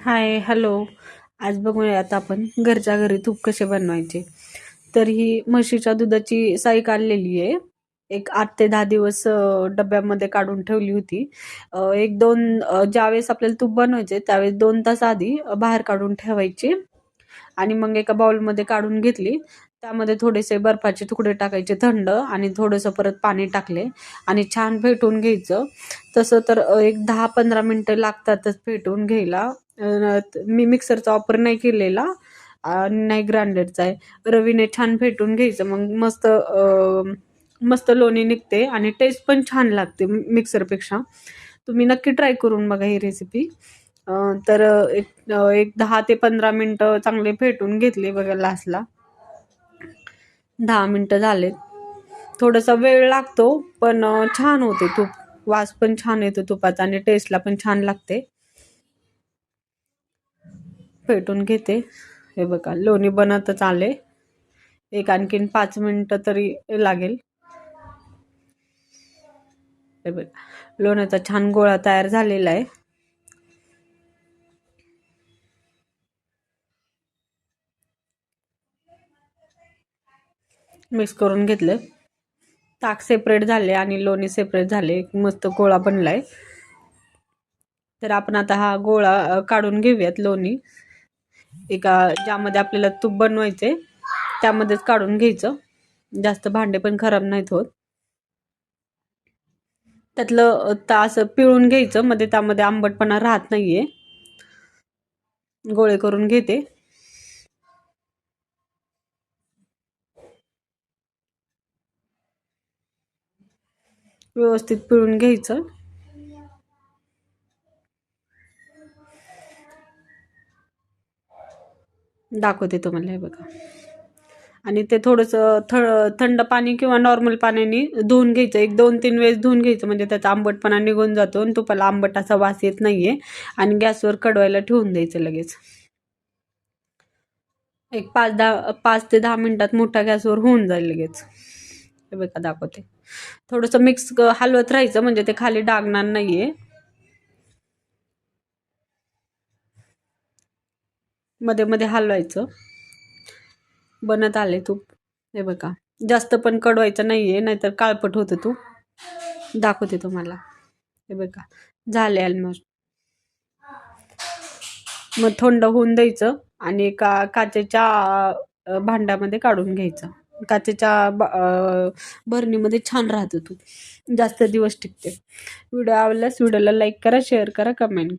हाय, hello. आज बघूया आता आपण घरच्या घरी तूप कसे बनवायचे. तर ही म्हशीच्या दुधाची साई काढलेली आहे. एक 8 ते 10 दिवस डब्यामध्ये काढून ठेवली होती. एक दोन ज्यावेळेस आपल्याला तूप बनवायचे त्यावेळेस 2 तास आधी बाहेर काढून ठेवायची आणि मग एका बाउलमध्ये काढून घेतली. त्यामध्ये थोडेसे बर्फाचे तुकडे टाकायचे थंड आणि थोडंसं परत पाणी टाकले आणि छान फेटून घ्यायचं. तसं तर एक 10-15 मिनटं लागतातच फेटून घ्यायला. मी मिक्सरचा वापर नाही केलेला आणि नाही ग्राइंडरचा आहे. रवीने छान फेटून घ्यायचं, मग मस्त मस्त लोणी निघते आणि टेस्ट पण छान लागते मिक्सरपेक्षा. तुम्ही नक्की ट्राय करून बघा ही रेसिपी. तर एक 10 ते 15 मिनटं चांगले फेटून घेतले बघा. लास्टला 10 मिनटं झाले. थोडासा वेळ लागतो पण छान होते तूप. वास पण छान येतो तुपाचा आणि टेस्टला पण छान लागते. फेटून घेते. हे बघा लोणी बनतच आले. एक आणखीन 5 मिनिटं तरी लागेल. हे बघा लोण्याचा छान गोळा तयार झालेला आहे. मिक्स करून घेतलं. ताक सेपरेट झाले आणि लोणी सेपरेट झाले. मस्त गोळा बनलाय. तर आपण आता हा गोळा काढून घेऊयात. लोणी एका ज्यामध्ये आपल्याला तूप बनवायचे त्यामध्येच काढून घ्यायचं. जास्त भांडे पण खराब नाहीत होत. त्यातलं तास पिळून घ्यायचं, मध्ये त्यामध्ये आंबटपणा राहत नाहीये. गोळे करून घेते. व्यवस्थित पिळून घ्यायचं. दाखवते तुम्हाला. हे बघा आणि ते थोडंसं थंड पाणी किंवा नॉर्मल पाण्याने धुवून घ्यायचं. 1-2-3 वेळेस धुवून घ्यायचं, म्हणजे त्याचा आंबटपणा निघून जातो आणि तुपाला आंबट असा वास येत नाहीये. आणि गॅसवर कडवायला ठेवून द्यायचं लगेच. एक 5-10 मिनिटात मोठ्या गॅसवर होऊन जाईल लगेच. हे बघा दाखवते. थोडंसं मिक्स हलवत राहायचं, म्हणजे ते खाली डागणार नाहीये. मध्ये मध्ये हलवायचं. बनत आले तूप. हे बघा जास्त पण कडवायचं नाहीये, नाहीतर काळपट होतं तूप. दाखवते तुम्हाला. हे बघा झाले ऑलमोस्ट. मग थंड होऊन द्यायचं आणि एका काचेच्या भांड्यामध्ये काढून घ्यायचं. काचेच्या भरणीमध्ये छान राहतं तूप. जास्त दिवस टिकते. व्हिडिओ आवडल्यास व्हिडिओला लाईक करा, शेअर करा, कमेंट